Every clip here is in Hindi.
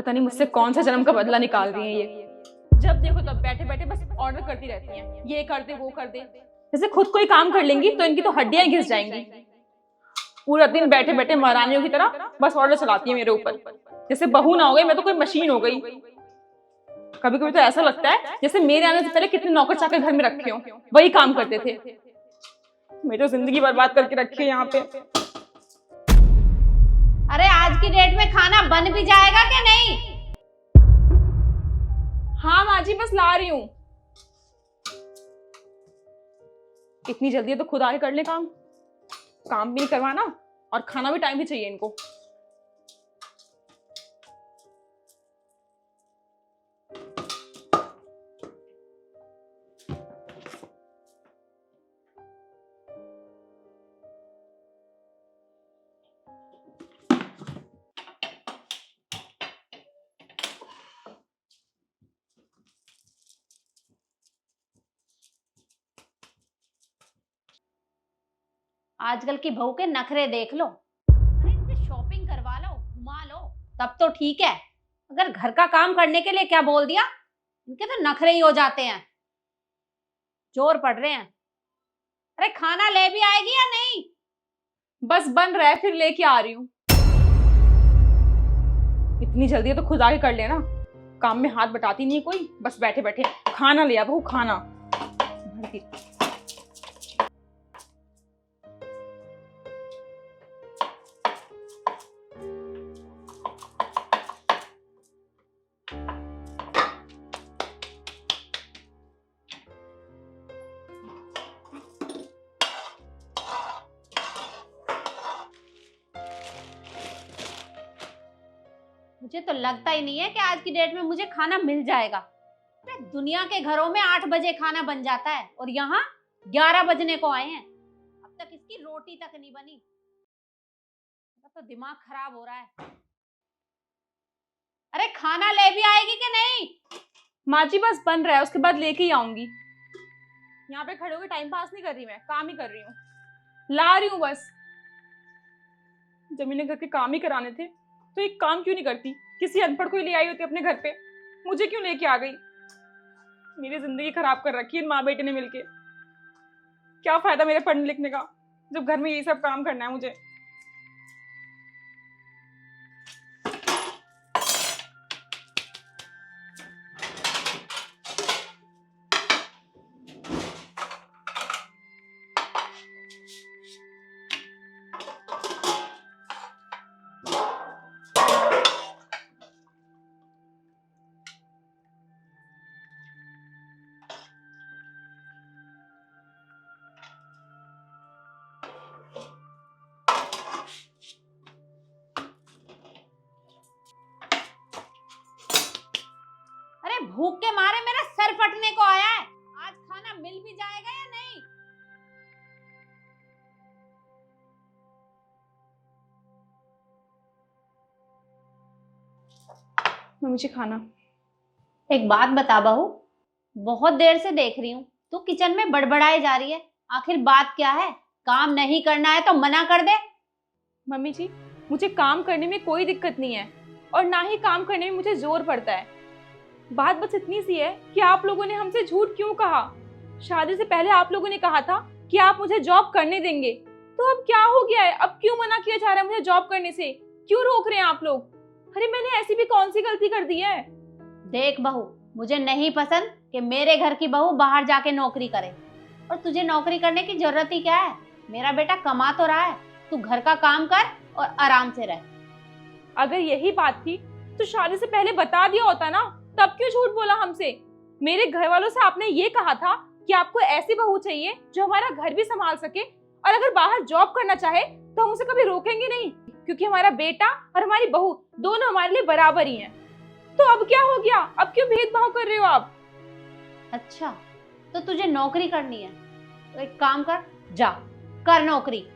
पता नहीं मुझसे कौन सा जन्म का बदला निकाल रही हैं ये। जब देखो तब बैठे बैठे बस ऑर्डर करती रहती हैं, ये कर दे वो कर दे। जैसे खुद कोई काम कर लेंगी तो इनकी तो हड्डियां घिस जाएंगी। पूरा दिन बैठे बैठे महारानियों की तरह बस ऑर्डर चलाती है मेरे ऊपर। जैसे बहू ना हो गई मैं तो कोई मशीन हो गई। कभी कभी तो ऐसा लगता है जैसे मेरे आने से पहले कितने नौकर चाकर घर में रखे हों, वही काम करते थे। मेरी तो जिंदगी बर्बाद करके रखी है यहाँ पे। अरे आज की डेट में खाना बन भी जाएगा क्या नहीं? हाँ माँ जी बस ला रही हूँ। इतनी जल्दी है तो खुद आके कर ले काम। काम भी नहीं करवाना और खाना भी टाइम भी चाहिए इनको। आजकल की बहू के नखरे देख लो। अरे इनसे शॉपिंग करवा लो, घुमा लो, तब तो ठीक है। अगर घर का काम करने के लिए क्या बोल दिया, इनके तो नखरे ही हो जाते हैं। जोर पड़ रहे हैं। अरे खाना ले भी आएगी या नहीं? बस बन रहा है फिर लेके आ रही हूँ। इतनी जल्दी है तो खुद आके कर लेना। काम में हाथ बटाती नहीं है कोई, बस बैठे बैठे खाना ले आ बहू खाना। भरती मुझे तो लगता ही नहीं है कि आज की डेट में मुझे खाना मिल जाएगा। अरे दुनिया के घरों में 8 बजे खाना बन जाता है और यहाँ 11 बजने को आए हैं, अब तक इसकी रोटी तक नहीं बनी। मेरा तो दिमाग खराब हो रहा है। अरे खाना ले भी आएगी कि नहीं? माँ जी बस बन रहा है, उसके बाद लेके ही आऊंगी। यहाँ पे खड़े होकर टाइम पास नहीं कर रही, मैं काम ही कर रही हूँ। ला रही हूँ बस। जब इन्हें घर के काम ही कराने थे तो एक काम क्यों नहीं करती? किसी अनपढ़ को ही ले आई होती अपने घर पे, मुझे क्यों लेके आ गई? मेरी जिंदगी खराब कर रखी है इन माँ बेटे ने मिलके। क्या फायदा मेरे पढ़ने लिखने का जब घर में यही सब काम करना है मुझे। अरे भूख के मारे मेरा सर फटने को आया है। आज खाना मिल भी जाएगा या नहीं? मुझे खाना। एक बात बता बहू, बहुत देर से देख रही हूँ तू किचन में बड़बड़ाए जा रही है। आखिर बात क्या है? काम नहीं करना है तो मना कर दे। मम्मी जी मुझे काम करने में कोई दिक्कत नहीं है और ना ही काम करने में मुझे जोर पड़ता है। बात बस इतनी सी है कि आप लोगों ने हमसे झूठ क्यों कहा? शादी से पहले आप लोगों ने कहा था कि आप मुझे जॉब करने देंगे, तो अब क्या हो गया है? अब क्यों मना किया जा रहा है मुझे जॉब करने से? क्यों रोक रहे हैं आप लोग? अरे मैंने ऐसी भी कौन सी गलती कर दी है? देख बहू, मुझे नहीं पसंद कि मेरे घर की बहू बाहर जाके नौकरी करे, और तुझे नौकरी करने की जरूरत ही क्या है? मेरा बेटा कमा तो रहा है, तू घर का काम कर और आराम से रह। अगर यही बात थी तो शादी से पहले बता दिया होता ना, तब क्यों झूठ बोला हमसे? मेरे घर वालों से आपने ये कहा था कि आपको ऐसी बहू चाहिए जो हमारा घर भी संभाल सके, और अगर बाहर जॉब करना चाहे तो हम उसे कभी रोकेंगे नहीं, क्योंकि हमारा बेटा और हमारी बहू दोनों हमारे लिए बराबर ही हैं। तो अब क्या हो गया? अब क्यों भेदभाव कर रहे हो आप? अच्छा, तो तुझे नौकरी करनी है तो एक काम कर, जा कर नौकरी।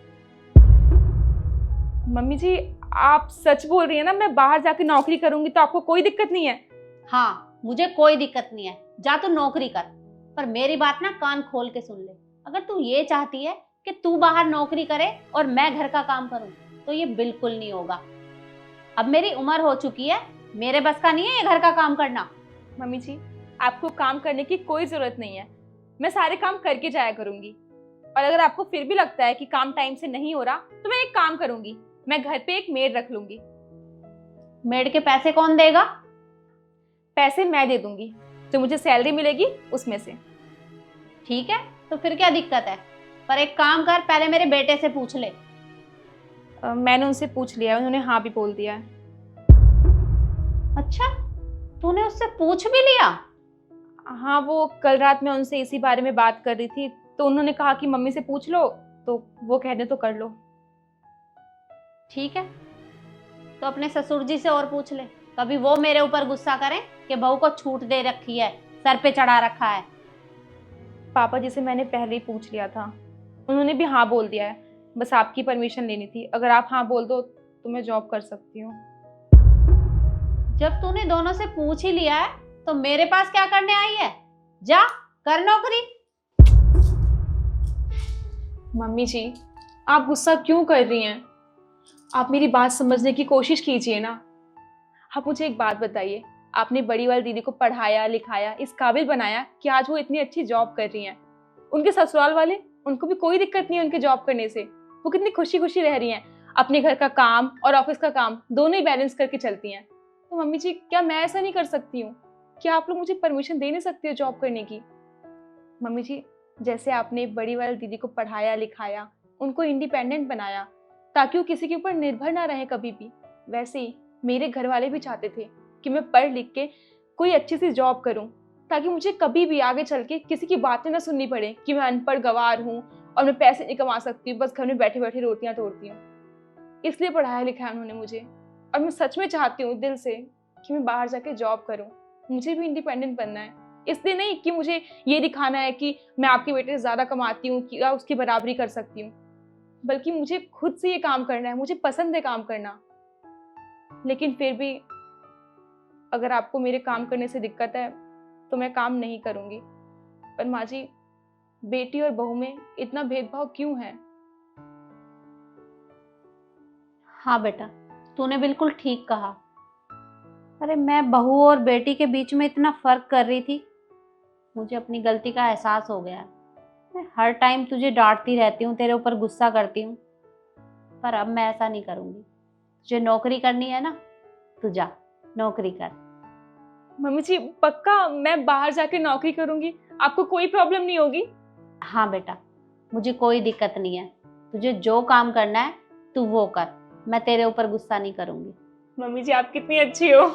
मम्मी जी आप सच बोल रही है ना? मैं बाहर जाके नौकरी करूंगी तो आपको कोई दिक्कत नहीं है? हाँ, मुझे कोई दिक्कत नहीं है, जा तू नौकरी कर। पर मेरी बात ना कान खोल के सुन ले। अगर तू ये चाहती है कि तू बाहर नौकरी करे और मैं घर का काम करूं, तो ये बिल्कुल नहीं होगा। अब मेरी उम्र हो चुकी है, मेरे बस का नहीं है ये घर का काम करना। मम्मी जी, आपको काम करने की कोई जरूरत नहीं है, मैं सारे काम करके जाया करूंगी। और अगर आपको फिर भी लगता है कि काम टाइम से नहीं हो रहा तो मैं एक काम करूंगी, मैं घर पे एक मेड रख लूंगी। मेड के पैसे कौन देगा? पैसे मैं दे दूंगी, जो मुझे सैलरी मिलेगी उसमें से। ठीक है, तो फिर क्या दिक्कत है? पर एक काम कर, पहले मेरे बेटे से पूछ ले। मैंने उनसे पूछ लिया है, उन्होंने हाँ भी बोल दिया है। अच्छा, तूने उससे पूछ भी लिया? हाँ, वो कल रात मैं उनसे इसी बारे में बात कर रही थी, तो उन्होंने कहा कि मम्मी से पूछ लो, तो वो कह दे तो कर लो। ठीक है, तो अपने ससुर जी से और पूछ ले, कभी वो मेरे ऊपर गुस्सा करें कि बहू को छूट दे रखी है, सर पे चढ़ा रखा है। पापा जी से मैंने पहले ही पूछ लिया था, उन्होंने भी हाँ बोल दिया है, बस आपकी परमिशन लेनी थी। अगर आप हाँ बोल दो तो मैं जॉब कर सकती हूँ। जब तूने दोनों से पूछ ही लिया है तो मेरे पास क्या करने आई है? जा कर नौकरी। मम्मी जी, आप गुस्सा क्यों कर रही हैं? आप मेरी बात समझने की कोशिश कीजिए ना। आप मुझे एक बात बताइए, आपने बड़ी वाली दीदी को पढ़ाया लिखाया, इस काबिल बनाया कि आज वो इतनी अच्छी जॉब कर रही हैं। उनके ससुराल वाले, उनको भी कोई दिक्कत नहीं है उनके जॉब करने से, वो कितनी खुशी खुशी रह रही हैं, अपने घर का काम और ऑफिस का काम दोनों ही बैलेंस करके चलती हैं। तो मम्मी जी, क्या मैं ऐसा नहीं कर सकती हूँ? क्या आप लोग मुझे परमिशन दे नहीं सकते हो जॉब करने की? मम्मी जी, जैसे आपने बड़ी वाली दीदी को पढ़ाया लिखाया, उनको इंडिपेंडेंट बनाया ताकि वो किसी के ऊपर निर्भर ना रहे कभी भी, वैसे ही मेरे घर वाले भी चाहते थे कि मैं पढ़ लिख के कोई अच्छी सी जॉब करूं, ताकि मुझे कभी भी आगे चल के किसी की बातें ना सुननी पड़े कि मैं अनपढ़ गंवार हूँ और मैं पैसे नहीं कमा सकती हूँ, बस घर में बैठे बैठे रोटियां तोड़ती हूँ। इसलिए पढ़ाया लिखाया उन्होंने मुझे, और मैं सच में चाहती हूँ दिल से कि मैं बाहर जाके जॉब करूँ, मुझे भी इंडिपेंडेंट बनना है। इसलिए नहीं कि मुझे ये दिखाना है कि मैं आपके बेटे से ज़्यादा कमाती हूँ कि उसकी बराबरी कर सकती हूँ, बल्कि मुझे खुद से ये काम करना है, मुझे पसंद है काम करना। लेकिन फिर भी अगर आपको मेरे काम करने से दिक्कत है तो मैं काम नहीं करूँगी। पर माँ जी, बेटी और बहू में इतना भेदभाव क्यों है? हाँ बेटा, तूने बिल्कुल ठीक कहा। अरे मैं बहू और बेटी के बीच में इतना फर्क कर रही थी, मुझे अपनी गलती का एहसास हो गया है। मैं हर टाइम तुझे डांटती रहती हूँ, तेरे ऊपर गुस्सा करती हूँ, पर अब मैं ऐसा नहीं करूँगी। तुझे नौकरी करनी है ना, तू जा नौकरी कर। मम्मी जी, पक्का मैं बाहर जाके नौकरी करूँगी, आपको कोई प्रॉब्लम नहीं होगी? हाँ बेटा, मुझे कोई दिक्कत नहीं है, तुझे जो काम करना है तू वो कर, मैं तेरे ऊपर गुस्सा नहीं करूँगी। मम्मी जी, आप कितनी अच्छी हो।